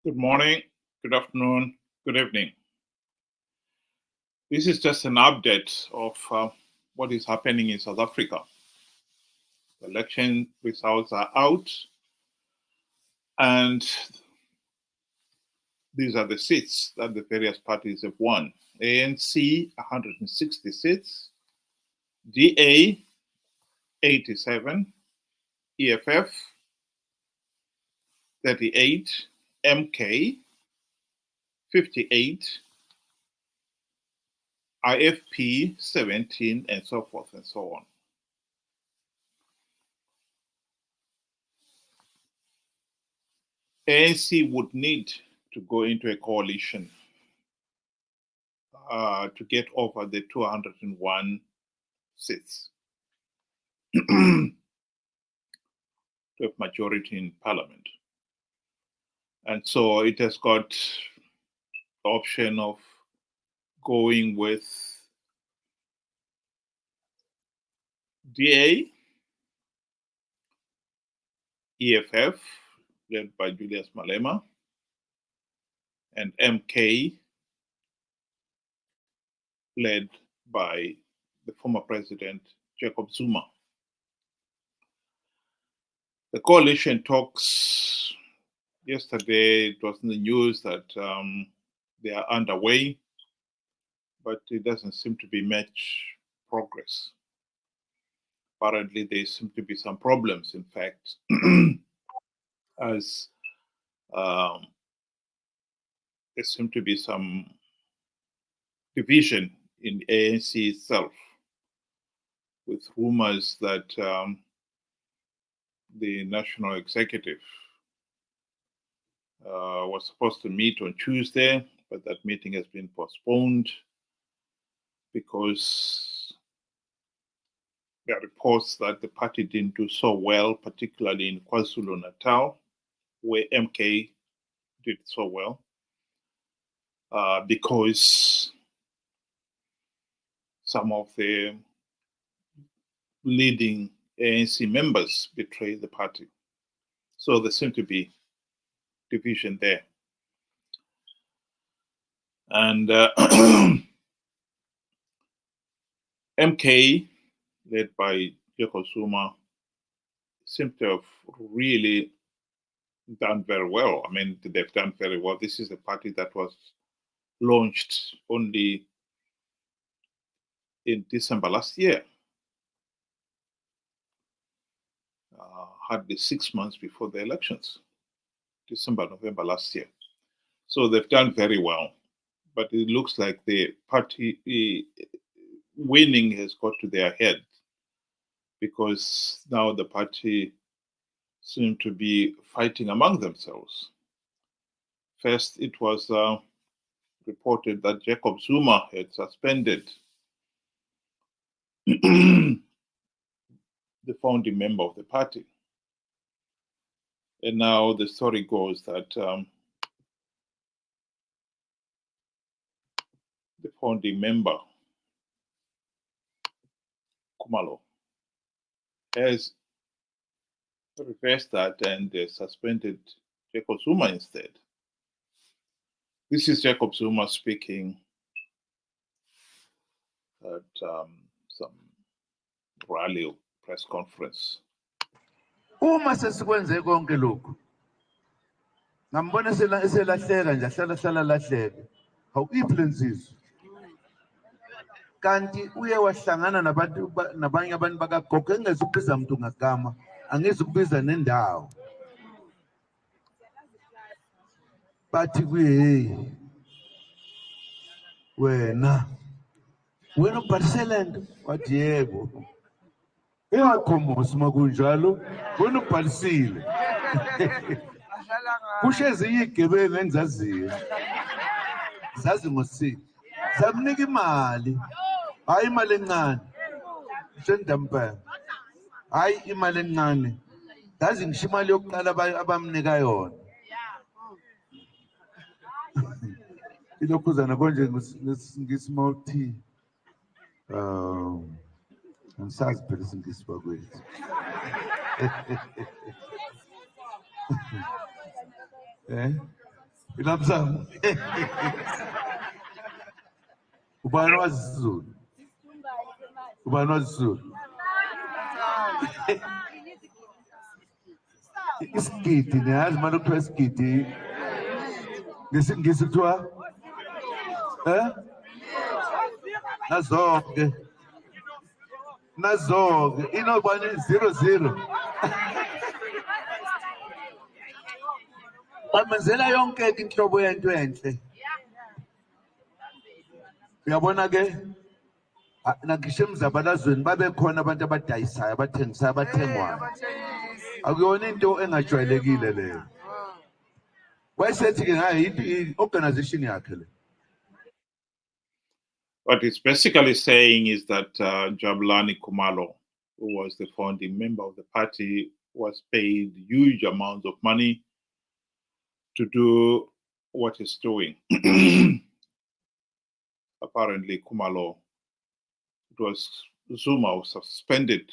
Good morning, good afternoon, good evening. This is just an update of what is happening in South Africa. The election results are out, and these are the seats that the various parties have won. ANC, 160 seats, DA, 87, EFF, 38, MK, 58, IFP, 17, and so forth and so on. ANC would need to go into a coalition to get over the 201 seats to have majority in parliament. And so it has got the option of going with DA, EFF, led by Julius Malema, and MK, led by the former president, Jacob Zuma. The coalition talks, yesterday it was in the news that they are underway, but it doesn't seem to be much progress. Apparently, there seem to be some problems, in fact, as there seem to be some division in ANC itself, with rumors that the national executive was supposed to meet on Tuesday, but that meeting has been postponed because there are reports that the party didn't do so well, particularly in KwaZulu-Natal, where MK did so well, because some of the leading ANC members betrayed the party. So there seemed to be division there. And MK, led by Jacob Zuma, seem to have really done very well. I mean, they've done very well. This is a party that was launched only in December last year, hardly 6 months before the elections, December, November last year. So they've done very well, but it looks like the party winning has got to their head, because now the party seem to be fighting among themselves. First, it was reported that Jacob Zuma had suspended the founding member of the party. And now the story goes that the founding member, Kumalo, has reversed that and suspended Jacob Zuma instead. This is Jacob Zuma speaking at some rally press conference. Uma sesikwenze konke lokhu ngambona eselahleka nje ahlala lahleke awuiphile insizwe kanti uye wahlangana nabanye abantu bakagogo engezukubiza umuntu ngagama angizukubiza nendawo bathi kuye wena ubhaliselento wathi yebo ingakhomosi makunjalo wena ubhalisile kusho ezinye igebengu engizaziyo zazi ngosini zamnika imali hayi imali encane sendampa hayi imali encane yazi ngisho imali yokuqala abamnika yona ilokhuzana konje ngismouthi angisazi phela isingisi bakwethu Inamsam. Ubani wazulu. Ubani wazulu. Isigidi niyazi manje kuthiwa isigidi ngesingisi kuthiwa nazonke inobani 00 bamenzela yonke inhlobo yento enhle uyabona ke nakisho emzabalazweni babekhona abantu abadayisayo abathengisayo abathengwayo akuyona into engajwayelekile leyo wayesethi-ke ngayo i-organization yakhe le. What it's basically saying is that Jabulani Kumalo, who was the founding member of the party, was paid huge amounts of money to do what he's doing. Apparently, Kumalo, it was Zuma who suspended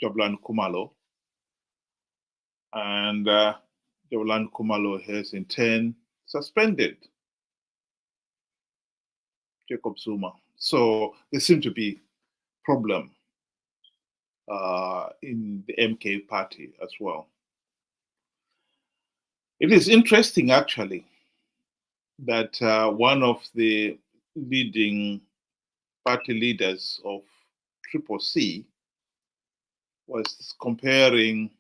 Jabulani Kumalo, and Jabulani Kumalo has in turn suspended Jacob Zuma. So there seems to be problem in the MK party as well. It is interesting, actually, that one of the leading party leaders of pfeeee was comparing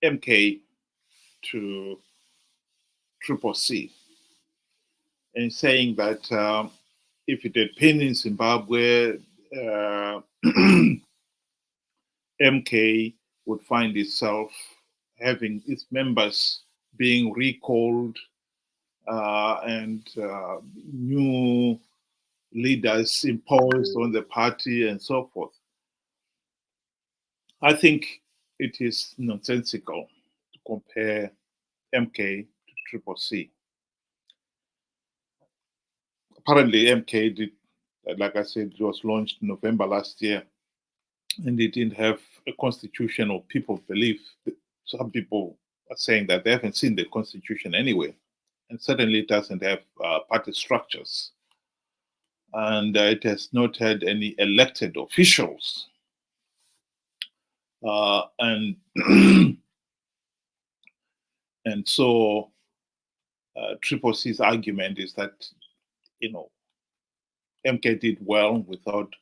MK to pfeeee and saying that if it had been in Zimbabwe, MK would find itself having its members being recalled and new leaders imposed on the party and so forth. I think it is nonsensical to compare MK to pfeeee. Apparently, MK did, like I said, it was launched in November last year, and it didn't have a constitution, or people believe. Some people are saying that they haven't seen the constitution anyway, and certainly it doesn't have party structures, and it has not had any elected officials, and and so pfeee's argument is that MK did well without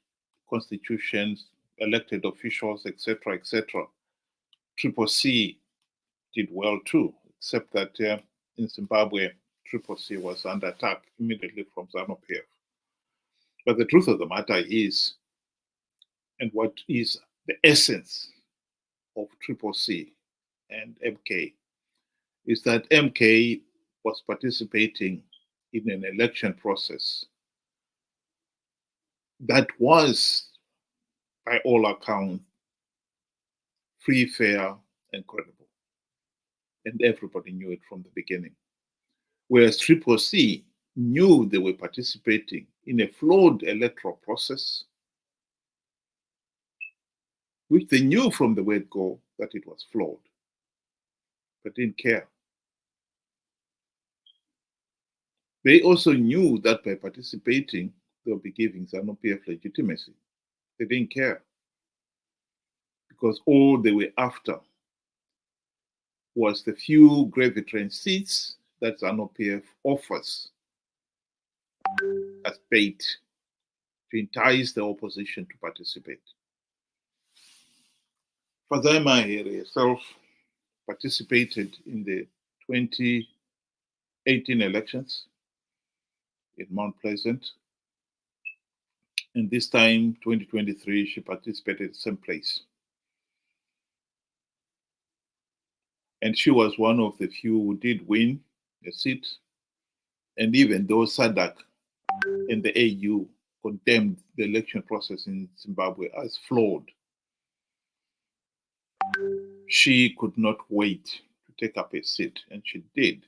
constitutions, elected officials, etc., etc. pfeeee did well too, except that in Zimbabwe, pfeeee was under attack immediately from Zanu PF. But the truth of the matter is, and what is the essence of pfeeee and MK, is that MK was participating in an election process that was, by all accounts, free, fair, and credible. And everybody knew it from the beginning. Whereas pfeeee knew they were participating in a flawed electoral process, which they knew from the word go that it was flawed, but didn't care. They also knew that by participating, they'll be giving Zanu PF legitimacy. They didn't care, because all they were after was the few gravy train seats that Zanu PF offers as bait to entice the opposition to participate. Fazema herself participated in the 2018 elections in Mount Pleasant. And this time, 2023, she participated in the same place. And she was one of the few who did win a seat. And even though SADC and the AU condemned the election process in Zimbabwe as flawed, she could not wait to take up a seat, and she did.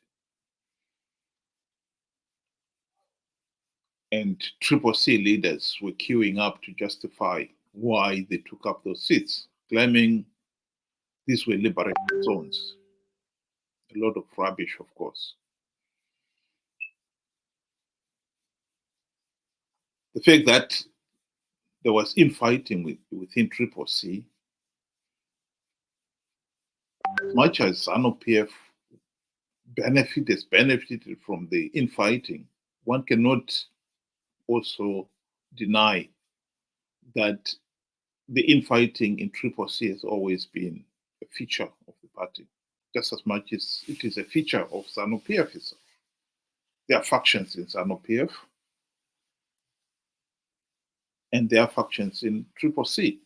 And pfeeee leaders were queuing up to justify why they took up those seats, claiming these were liberated zones. a lot of rubbish, of course. The fact that there was infighting within CCC, as much as Zanu PF benefited from the infighting, one cannot also deny that the infighting in CCC has always been a feature of the party, just as much as it is a feature of Zanu PF itself. There are factions in Zanu PF, and there are factions in CCC.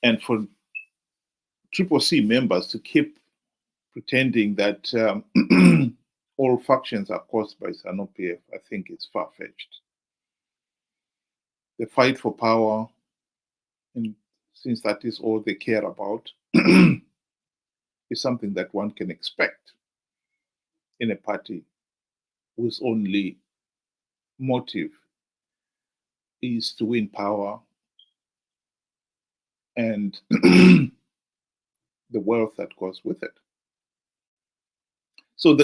And for CCC members to keep pretending that all factions are caused by Zanu PF, I think it's far-fetched. The fight for power, and since that is all they care about, is something that one can expect in a party whose only motive is to win power and the wealth that goes with it. So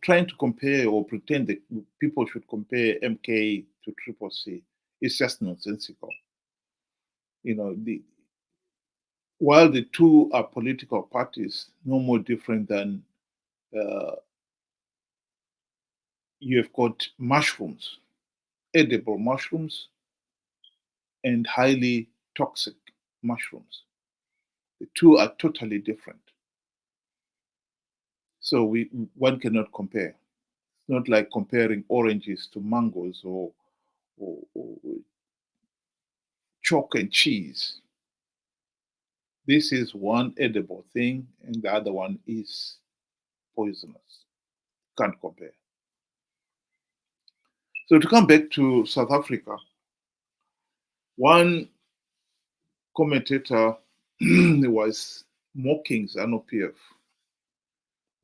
trying to compare or pretend that people should compare MK to CCC is just nonsensical. You know, while the two are political parties, no more different than you have got mushrooms, edible mushrooms, and highly toxic mushrooms. The two are totally different. So one cannot compare. It's not like comparing oranges to mangoes or chalk and cheese. This is one edible thing, and the other one is poisonous. Can't compare. So to come back to South Africa, one commentator was mocking Zanu PF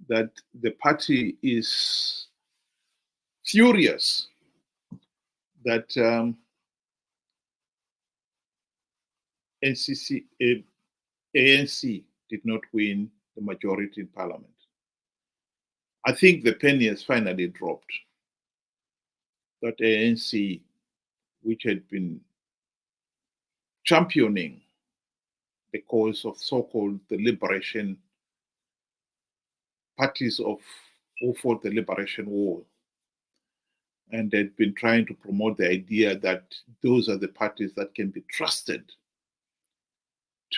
that the party is furious that ANC did not win the majority in parliament. I think the penny has finally dropped. That ANC, which had been championing the cause of so-called the liberation parties who fought the liberation war, and had been trying to promote the idea that those are the parties that can be trusted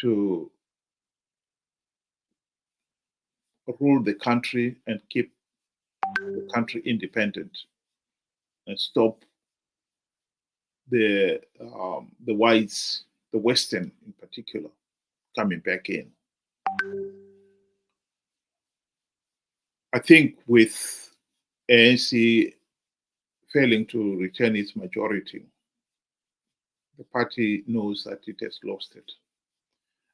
to rule the country and keep the country independent and stop the whites, the Western in particular, coming back in. I think with ANC failing to return its majority, the party knows that it has lost it.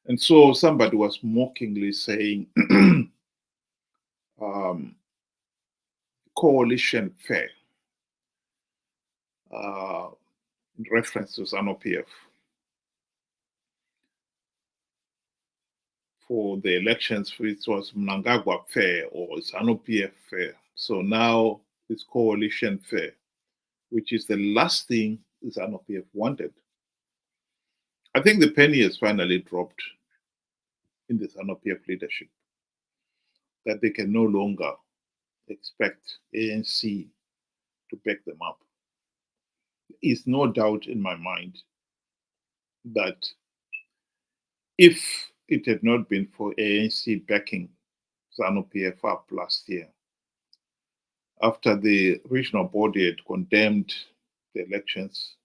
And so somebody was mockingly saying, coalition fair, in reference to Zanu PF, for the elections, it was Mnangagwa fair or Zanu PF fair. So now it's coalition fair, which is the last thing Zanu PF wanted. I think the penny has finally dropped in the Zanu PF leadership, that they can no longer expect ANC to back them up. There is no doubt in my mind that if it had not been for ANC backing Zanu PF up last year, after the regional body had condemned the elections,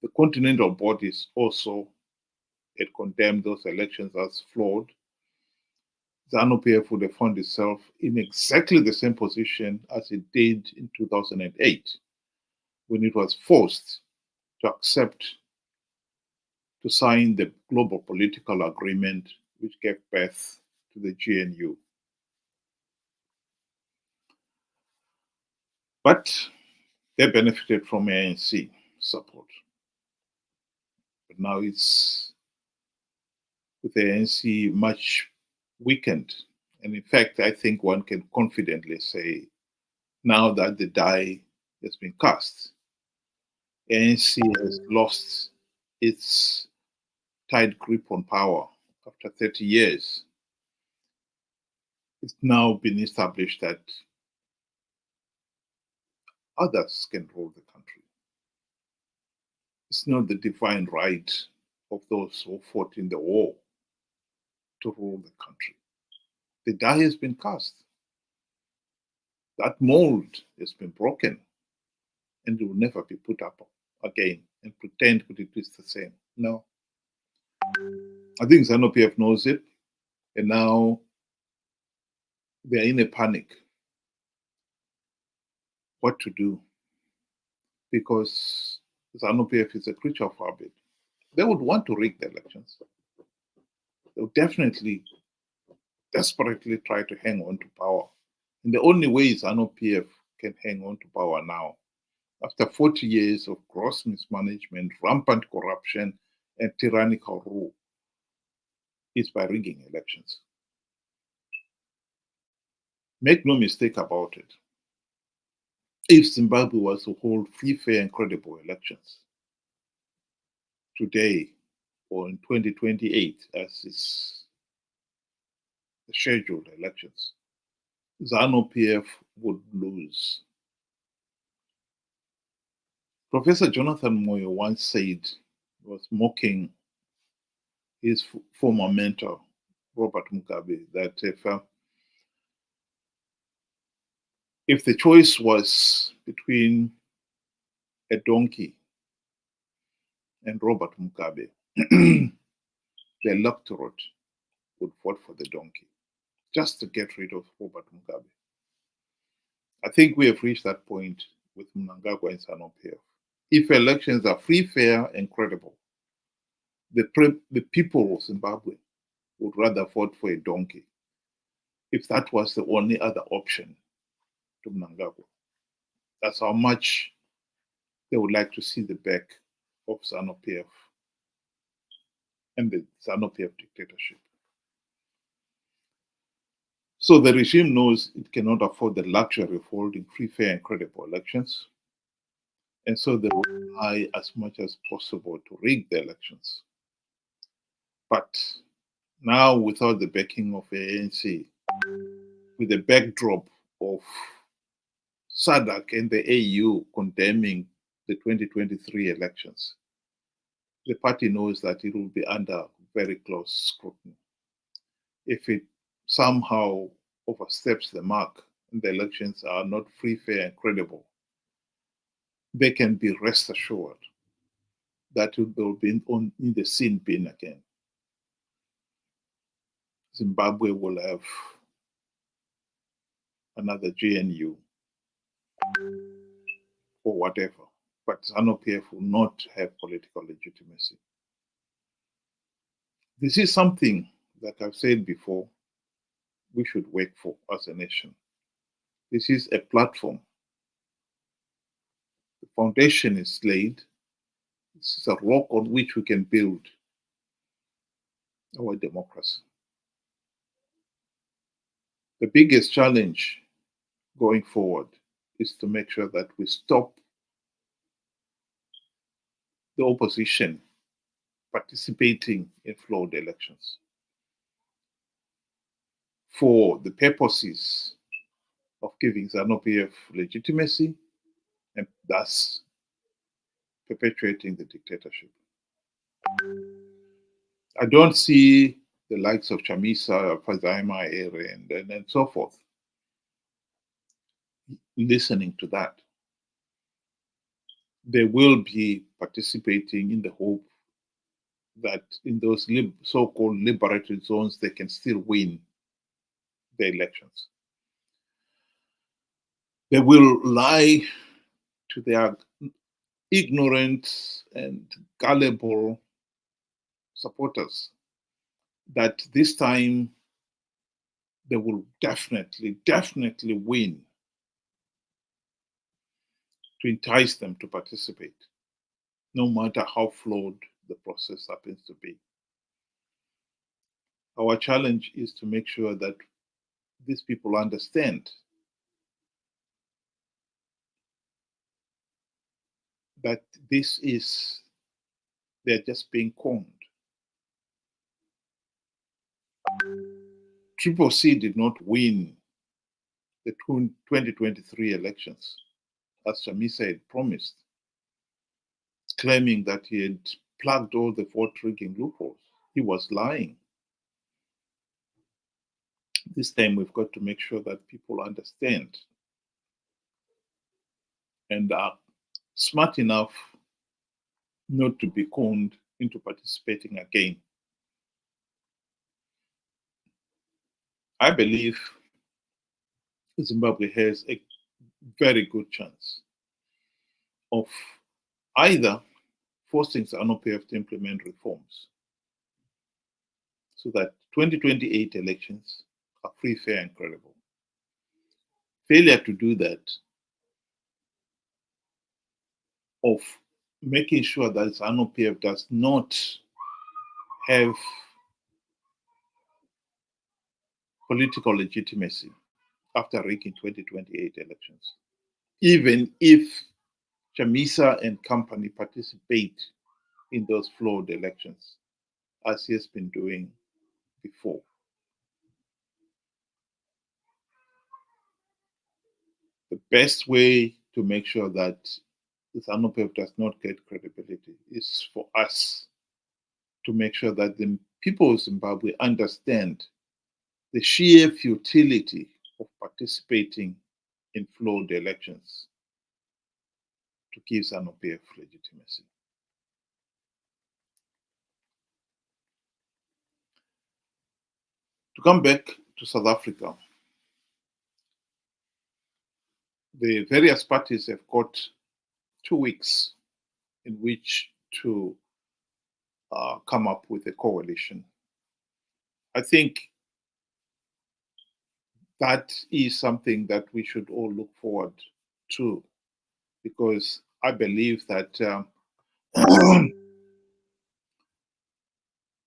the continental bodies also had condemned those elections as flawed. Zanu PF would have found itself in exactly the same position as it did in 2008, when it was forced to accept, to sign the global political agreement which gave birth to the GNU. But they benefited from ANC support. But now it's with the ANC much weakened. And in fact, I think one can confidently say now that the die has been cast, ANC has lost its tight grip on power after 30 years. It's now been established that others can rule the country. It's not the divine right of those who fought in the war to rule the country. The die has been cast. That mold has been broken and it will never be put up again and pretend that it is the same. No. I think Zanu PF knows it, and now they're in a panic. What to do? Because Zanu PF is a creature of habit. They would want to rig the elections. They would definitely, desperately try to hang on to power. And the only way Zanu PF can hang on to power now, after 40 years of gross mismanagement, rampant corruption, and tyrannical rule, is by rigging elections. Make no mistake about it. If Zimbabwe was to hold free, fair, and credible elections today or in 2028, as is the scheduled elections, Zanu PF would lose. Professor Jonathan Moyo once said, he was mocking his former mentor, Robert Mugabe, that if the choice was between a donkey and Robert Mugabe, the electorate would vote for the donkey just to get rid of Robert Mugabe. I think we have reached that point with Mnangagwa and Zanu PF. If elections are free, fair, and credible, the people of Zimbabwe would rather vote for a donkey if that was the only other option to Mnangagwa. That's how much they would like to see the back of Zanu PF and the Zanu PF dictatorship. So the regime knows it cannot afford the luxury of holding free, fair, and credible elections. And so they will try as much as possible to rig the elections. But now, without the backing of the ANC, with the backdrop of SADC and the AU condemning the 2023 elections, the party knows that it will be under very close scrutiny. If it somehow oversteps the mark and the elections are not free, fair, and credible, they can be rest assured that it will be in the sin bin again. Zimbabwe will have another GNU or whatever, but Zanu PF will not have political legitimacy. This is something, like I've said before, we should work for as a nation. This is a platform. The foundation is laid. This is a rock on which we can build our democracy. The biggest challenge going forward is to make sure that we stop the opposition participating in flawed elections for the purposes of giving Zanu PF legitimacy and thus perpetuating the dictatorship. I don't see the likes of Chamisa, Fazaima, Ere, and so forth listening to that. They will be participating in the hope that in those so-called liberated zones, they can still win the elections. They will lie to their ignorant and gullible supporters that this time they will definitely win, to entice them to participate, no matter how flawed the process happens to be. Our challenge is to make sure that these people understand that they're just being conned. Triple C did not win the 2023 elections, as Chamisa had promised, claiming that he had plugged all the vote rigging loopholes. He was lying. This time we've got to make sure that people understand and are smart enough not to be conned into participating again. I believe Zimbabwe has a very good chance of either forcing Zanu PF to implement reforms so that 2028 elections are free, fair, and credible. Failure to do that, of making sure that Zanu PF does not have political legitimacy after rigging 2028 elections, even if Chamisa and company participate in those flawed elections, as he has been doing before. The best way to make sure that the Zanu PF does not get credibility is for us to make sure that the people of Zimbabwe understand the sheer futility of participating in flawed elections to give Zanu PF legitimacy. To come back to South Africa, the various parties have got 2 weeks in which to come up with a coalition. I think that is something that we should all look forward to, because I believe that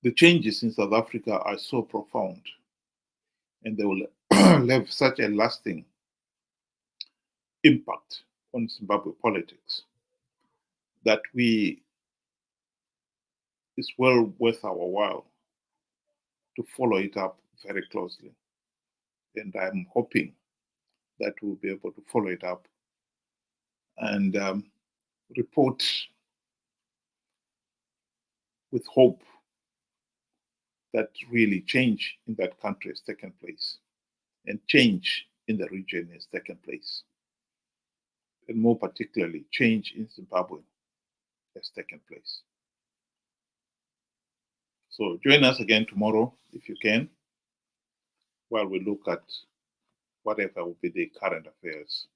the changes in South Africa are so profound and they will have such a lasting impact on Zimbabwe politics that it's well worth our while to follow it up very closely. And I'm hoping that we'll be able to follow it up and report with hope that really change in that country has taken place and change in the region has taken place. And more particularly, change in Zimbabwe has taken place. So join us again tomorrow if you can, while we look at whatever will be the current affairs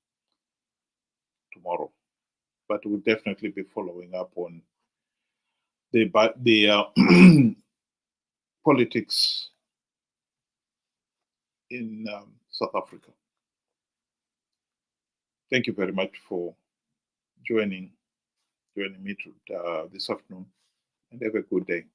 tomorrow. But we'll definitely be following up on the politics in South Africa. Thank you very much for joining me this afternoon, and have a good day.